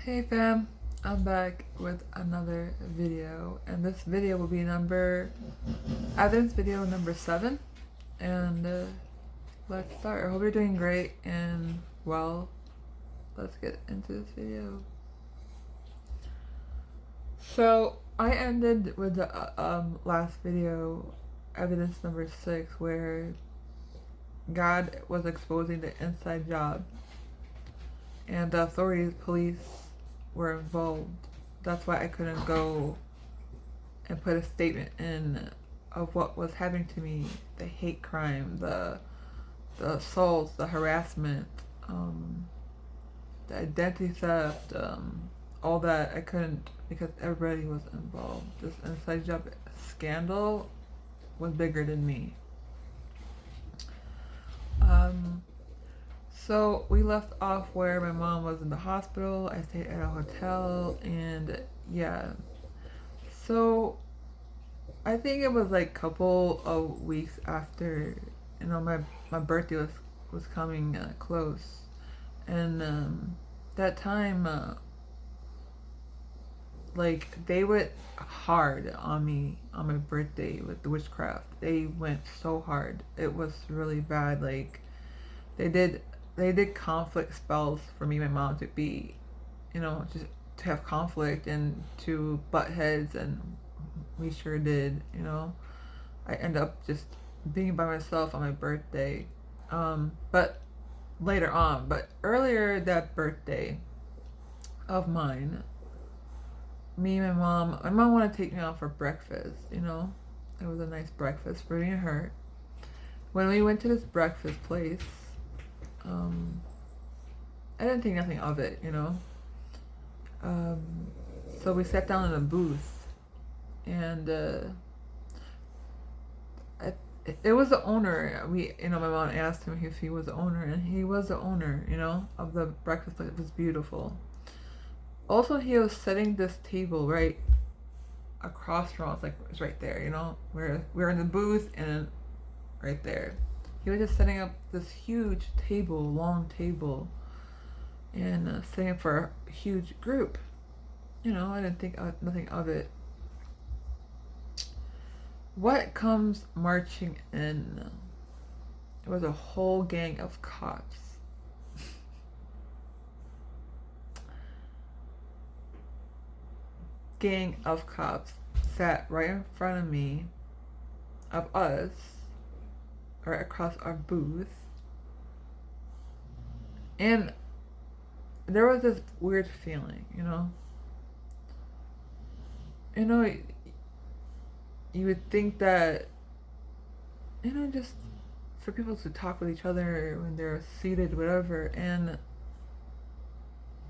Hey fam, I'm back with another video, and this video will be evidence video number 7. And let's start. I hope you're doing great and well. Let's get into this video. So I ended with the last video, evidence number 6, where God was exposing the inside job, and the authorities, police, were involved. That's why I couldn't go and put a statement in of what was happening to me, the hate crime, the assaults, the harassment, the identity theft, all that. I couldn't because everybody was involved. This inside job scandal was bigger than me. So we left off where my mom was in the hospital. I stayed at a hotel, and yeah. So I think it was like a couple of weeks after, my birthday was coming close, and that time, like they went hard on me on my birthday with the witchcraft. They went so hard. It was really bad. Like they did they did conflict spells for me and my mom to be, just to have conflict and to butt heads, and we sure did. I end up just being by myself on my birthday. But later on, but earlier that birthday of mine, my mom wanted to take me out for breakfast. It was a nice breakfast for me and her. When we went to this breakfast place, I didn't think nothing of it. Um, so we sat down in a booth, and it was the owner. My mom asked him if he was the owner, and he was the owner, of the breakfast place. It was beautiful. Also, he was setting this table right across from us, like it's right there, where we're in the booth and right there. He was just setting up this huge table, long table, and setting up for a huge group. I didn't think nothing of it. What comes marching in? It was a whole gang of cops. Gang of cops sat right in front of me, of us, right across our booth. And there was this weird feeling. You would think that, just for people to talk with each other when they're seated, whatever, and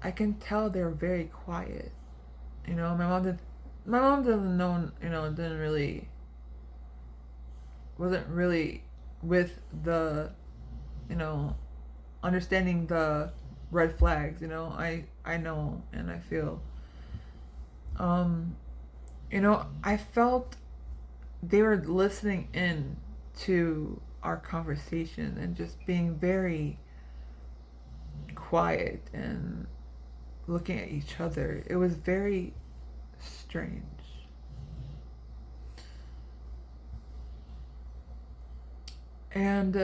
I can tell they're very quiet. My mom doesn't know, wasn't really with the, understanding the red flags. I know and I feel. I felt they were listening in to our conversation and just being very quiet and looking at each other. It was very strange. And,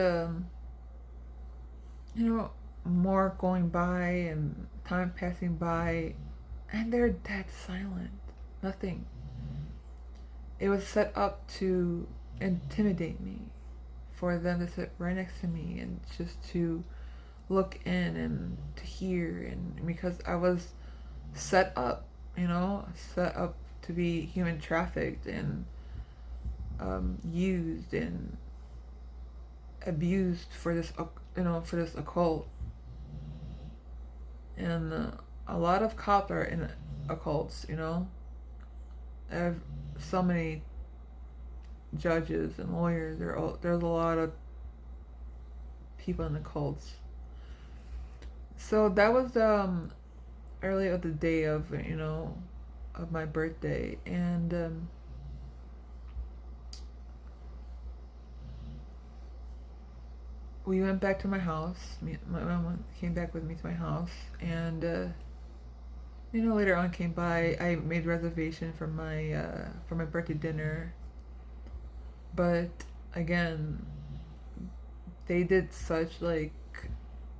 more going by and time passing by, and they're dead silent. Nothing. It was set up to intimidate me, for them to sit right next to me and just to look in and to hear, and because I was set up, set up to be human trafficked and used and abused for this, for this occult. And a lot of cops are in occults. I have so many judges and lawyers. There's a lot of people in the cults. So that was early of the day of of my birthday, and we went back to my house. My mom came back with me to my house, and Later on came by. I made reservation for my birthday dinner, but again, they did such like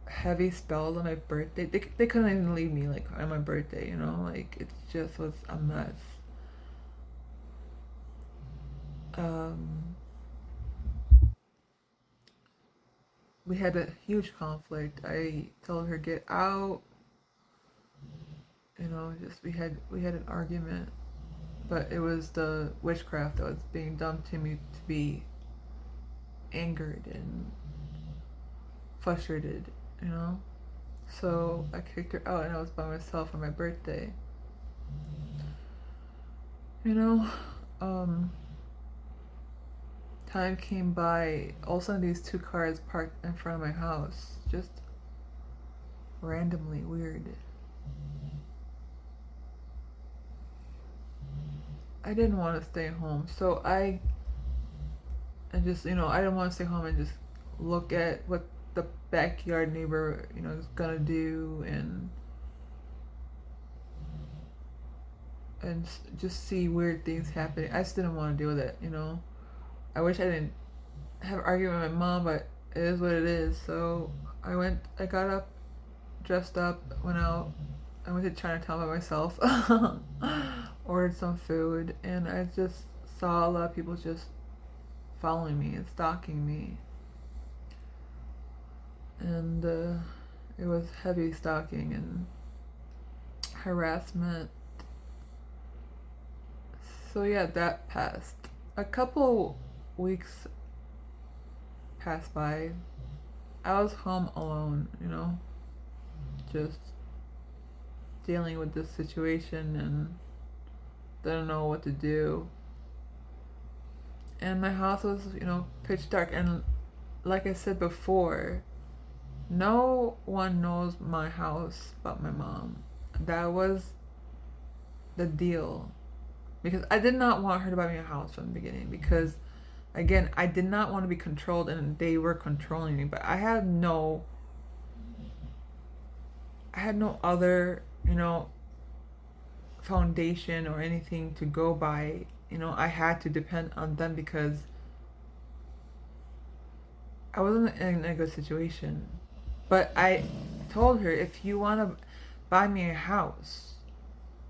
heavy spells on my birthday. They couldn't even leave me like on my birthday. Like it just was a mess. Um, we had a huge conflict. I told her get out. Just we had an argument, but it was the witchcraft that was being done to me to be angered and frustrated. So I kicked her out, and I was by myself on my birthday. Um, time came by. All of a sudden, these two cars parked in front of my house, just randomly weird. I didn't want to stay home, so I just I didn't want to stay home and just look at what the backyard neighbor is gonna do and just see weird things happening. I just didn't want to deal with it. I wish I didn't have an argument with my mom, but it is what it is. So I got up, dressed up, went out. I went to Chinatown by myself, ordered some food, and I just saw a lot of people just following me and stalking me. And it was heavy stalking and harassment. So yeah, that passed. A couple weeks passed by. I was home alone, just dealing with this situation and didn't know what to do. And my house was, pitch dark. And like I said before, no one knows my house but my mom. That was the deal. Because I did not want her to buy me a house from the beginning. Because, again, I did not want to be controlled and they were controlling me. But I had no other, foundation or anything to go by. I had to depend on them because I wasn't in a good situation. But I told her, if you want to buy me a house,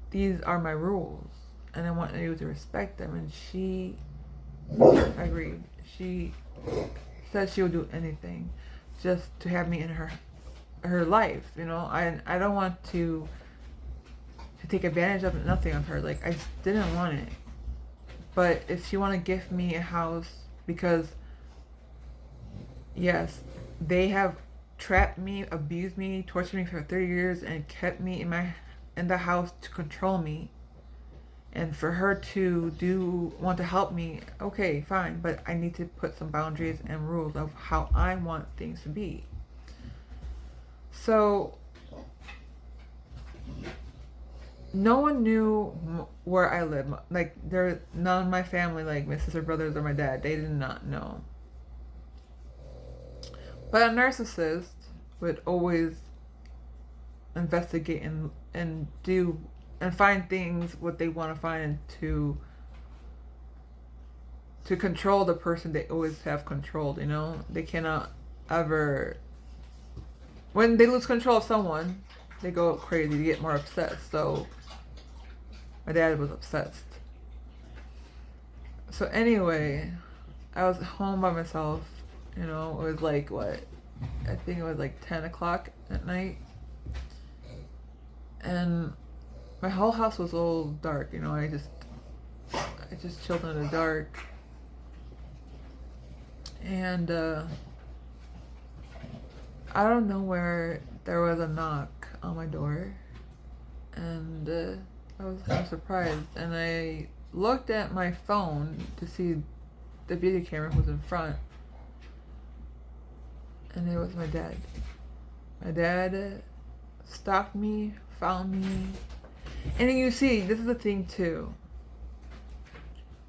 these are my rules. And I want you to respect them. And she agreed. She said she would do anything just to have me in her life. I don't want to take advantage of nothing of her. Like, I just didn't want it. But if you want to gift me a house, because yes, they have trapped me, abused me, tortured me for 30 years, and kept me in the house to control me. And for her to want to help me, okay, fine, but I need to put some boundaries and rules of how I want things to be. So no one knew where I lived. Like, none of my family, like my sister, brothers, or my dad, they did not know. But a narcissist would always investigate and do and find things what they want to find to control the person they always have controlled. They cannot ever, when they lose control of someone, they go crazy, they get more obsessed. So my dad was obsessed. So anyway, I was home by myself. It was like I think it was like 10 o'clock at night. And my whole house was all dark. I just chilled in the dark. And I don't know where there was a knock on my door. And I was kind of surprised. And I looked at my phone to see the video camera was in front. And it was my dad. My dad stalked me, found me. And you see, this is the thing too.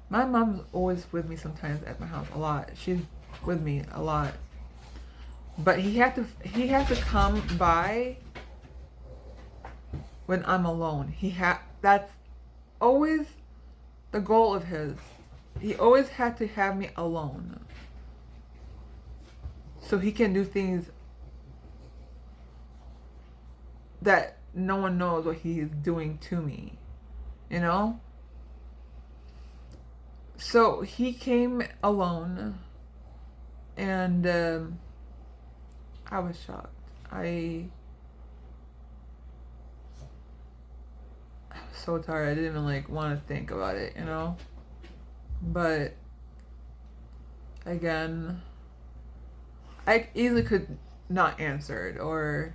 My mom's always with me sometimes at my house, a lot. She's with me a lot. But he had to come by when I'm alone. That's always the goal of his. He always had to have me alone so he can do things that no one knows what he's doing to me, you know? So he came alone, and I was shocked. I was so tired. I didn't even like want to think about it, you know? But again, I easily could not answer it or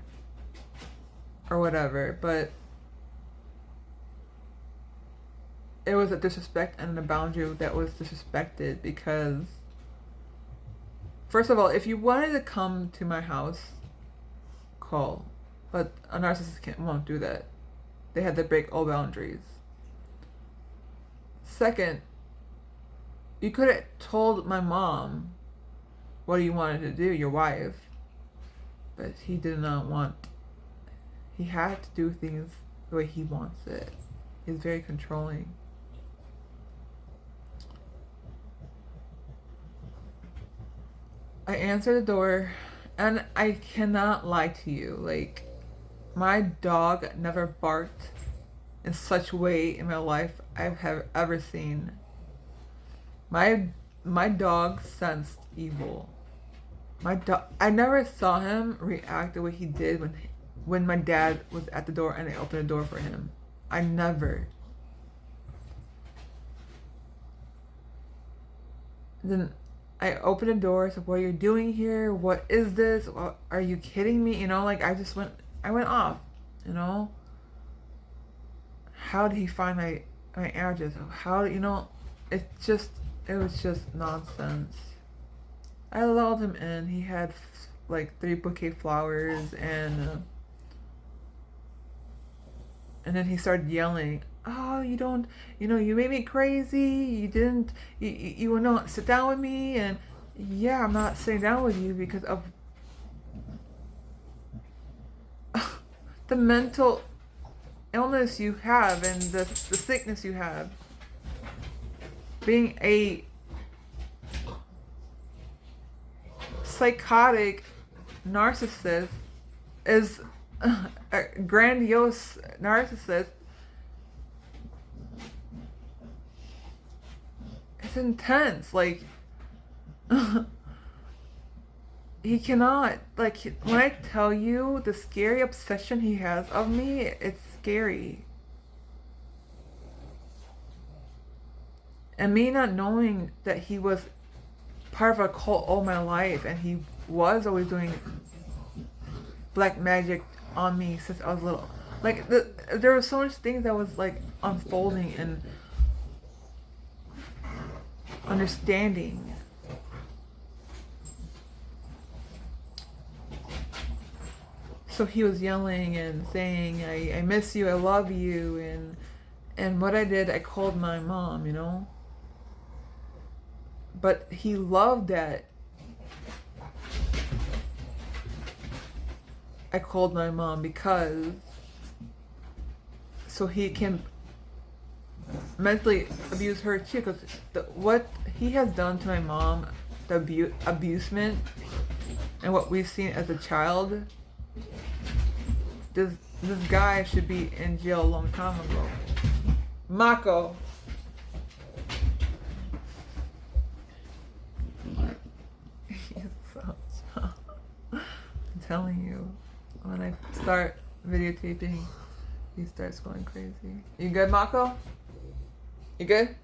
whatever, but it was a disrespect and a boundary that was disrespected because, first of all, if you wanted to come to my house, call. But a narcissist won't do that. They had to break all boundaries. Second, you could have told my mom what you wanted to do, your wife. But he did not want. He had to do things the way he wants it. He's very controlling. I answered the door, and I cannot lie to you. Like, my dog never barked in such a way in my life I have ever seen. My dog sensed evil. I never saw him react the way he did when my dad was at the door and I opened the door for him. I never. Then I opened the door. I said, "What are you doing here? What is this? Are you kidding me?" You know, like I went off. You know. How did he find my address? How, you know? It was just nonsense. I lulled him in. He had like 3 bouquet flowers, and then he started yelling, "Oh, you don't, you made me crazy. You will not sit down with me." And yeah, I'm not sitting down with you because of the mental illness you have and the sickness you have. Being a psychotic narcissist is a grandiose narcissist. It's intense. Like, he cannot, like, when I tell you the scary obsession he has of me, it's scary. And me not knowing that he was part of a cult all my life, and he was always doing black magic on me since I was little. Like, there were so much things that was like unfolding and understanding. So he was yelling and saying, I miss you, I love you, and what I did, I called my mom, you know? But he loved that I called my mom, because so he can mentally abuse her too, because what he has done to my mom, the abusement, and what we've seen as a child, this guy should be in jail a long time ago. Mako. I'm telling you, when I start videotaping, he starts going crazy. You good, Mako? You good?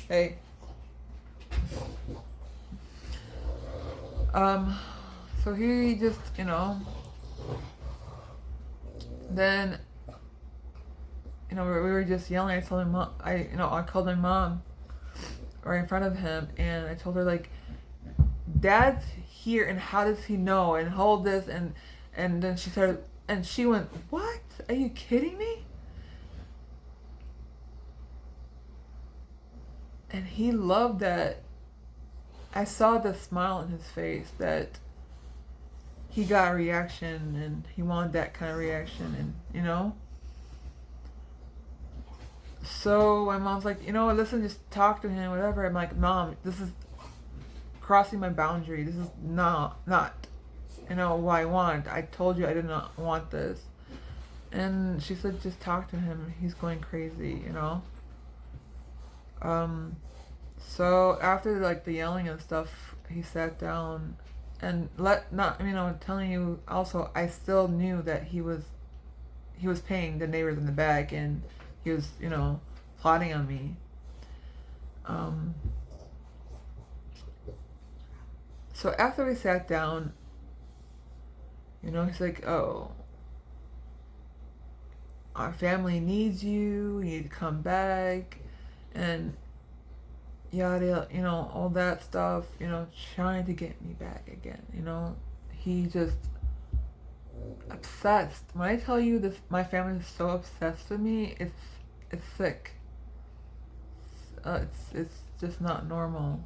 Hey. So he just, then, we were just yelling. I told him, I called my mom right in front of him, and I told her, like, Dad's here, and how does he know, and hold this, and then she started, and she went, "What? Are you kidding me?" And he loved that. I saw the smile on his face, that he got a reaction, and he wanted that kind of reaction, and So my mom's like, you know what, listen, just talk to him, whatever. I'm like, Mom, this is crossing my boundary. This is not what I want. I told you I did not want this. And she said, just talk to him. He's going crazy. Um, so after like the yelling and stuff, he sat down and I'm telling you also, I still knew that he was paying the neighbors in the back, and he was, plotting on me. Um, so after we sat down, he's like, oh, our family needs you, you need to come back, and yada, all that stuff, trying to get me back again, he just obsessed. When I tell you this, my family is so obsessed with me, it's sick. It's just not normal.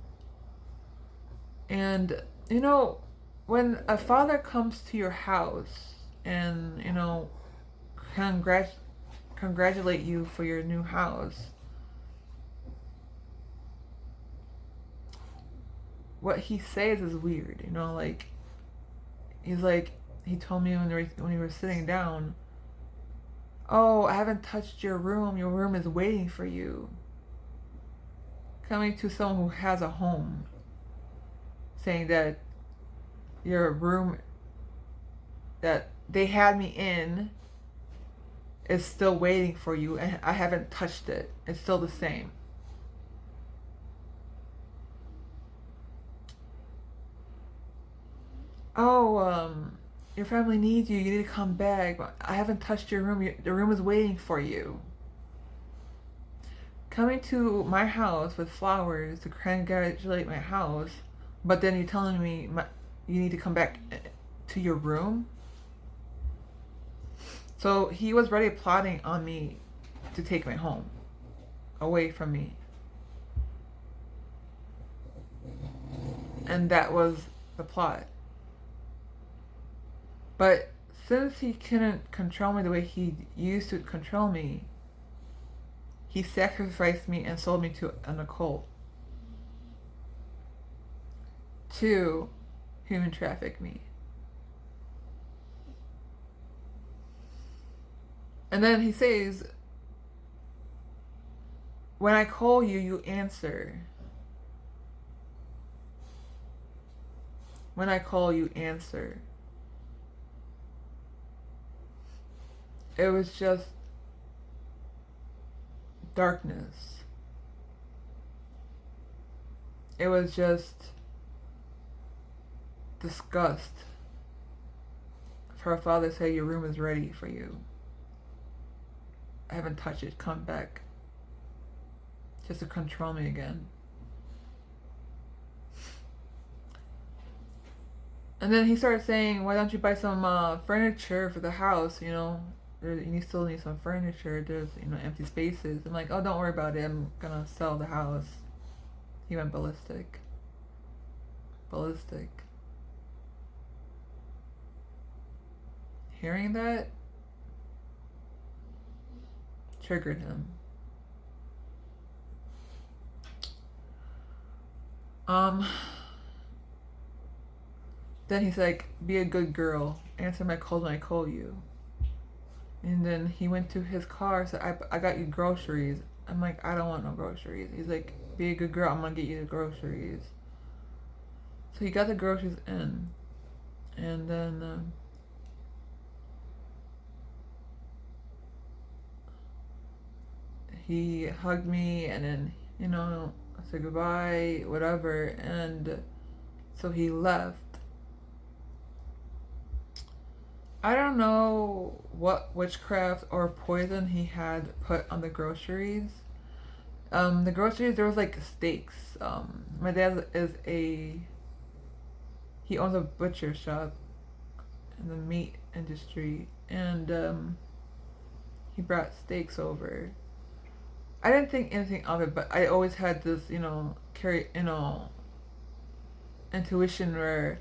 And when a father comes to your house and congratulate you for your new house, what he says is weird. Like he's like, he told me when we were sitting down, oh, I haven't touched your room. Your room is waiting for you. Coming to someone who has a home, saying that your room that they had me in is still waiting for you, and I haven't touched it. It's still the same. Oh, your family needs you. You need to come back. I haven't touched your room. The room is waiting for you. Coming to my house with flowers to congratulate my house, but then you're telling me you need to come back to your room? So he was already plotting on me to take me home, away from me. And that was the plot. But since he couldn't control me the way he used to control me, he sacrificed me and sold me to an occult to human traffic me. And then he says, when I call you, you answer. When I call, you answer. It was just darkness. It was just disgust for a father to say, your room is ready for you. I haven't touched it. Come back. Just to control me again. And then he started saying, why don't you buy some furniture for the house, you still need some furniture. There's, empty spaces. I'm like, oh, don't worry about it. I'm gonna sell the house. He went ballistic. Hearing that triggered him. Then he's like, be a good girl. Answer my calls when I call you. And then he went to his car, said, I got you groceries. I'm like, I don't want no groceries. He's like, be a good girl, I'm gonna get you the groceries. So he got the groceries in. And then he hugged me, and then, I said goodbye, whatever. And so he left. I don't know what witchcraft or poison he had put on the groceries. The groceries, there was like steaks. My dad he owns a butcher shop in the meat industry, and he brought steaks over. I didn't think anything of it, but I always had this, intuition where,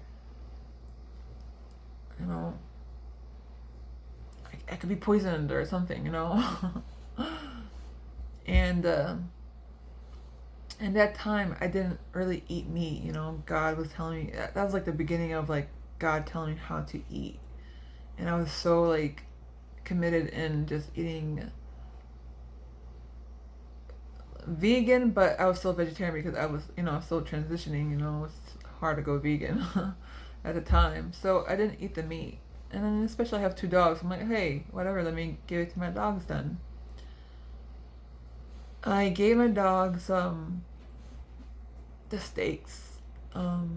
I could be poisoned or something, And in that time, I didn't really eat meat. You know, God was telling me that was like the beginning of like God telling me how to eat, and I was so like committed in just eating vegan, but I was still vegetarian because I was, still transitioning. It's hard to go vegan at the time, so I didn't eat the meat. And then especially I have two dogs. I'm like, hey, whatever, let me give it to my dogs then. I gave my dogs the steaks. All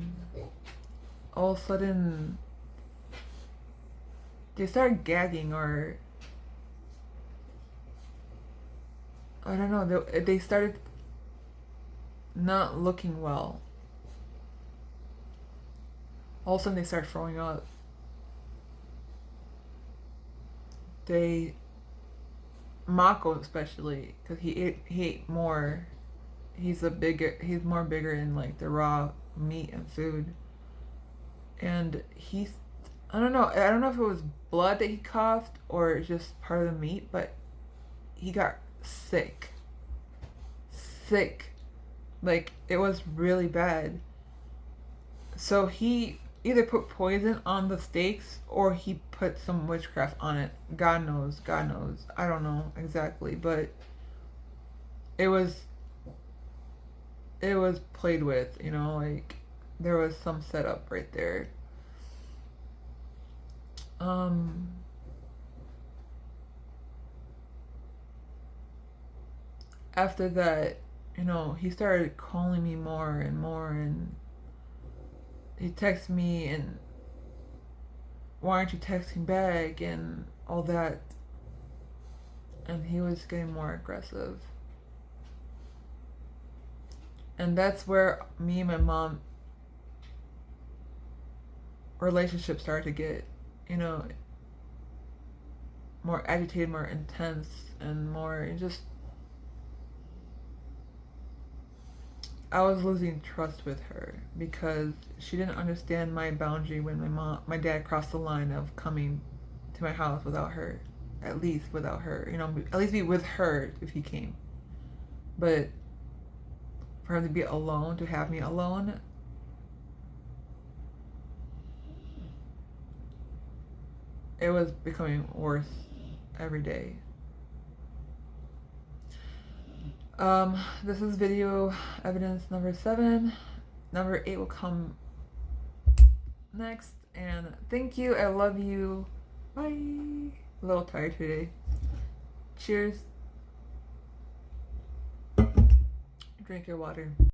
of a sudden they started gagging, or I don't know, they started not looking well. All of a sudden they started throwing up. Mako especially, because he ate more. He's more bigger in like the raw meat and food. And I don't know if it was blood that he coughed or just part of the meat, but he got sick. Like, it was really bad. So he either put poison on the steaks or he put some witchcraft on it. God knows. I don't know exactly, but it was played with, like there was some setup right there. After that, he started calling me more and more, and he texted me and why aren't you texting back and all that, and he was getting more aggressive. And that's where me and my mom relationship started to get, more agitated, more intense, and more just, I was losing trust with her because she didn't understand my boundary when my dad crossed the line of coming to my house without her, at least without her, at least be with her if he came. But for him to be alone, to have me alone, it was becoming worse every day. This is video evidence number 7. Number 8 will come next. And thank you. I love you. Bye. A little tired today. Cheers. Drink your water.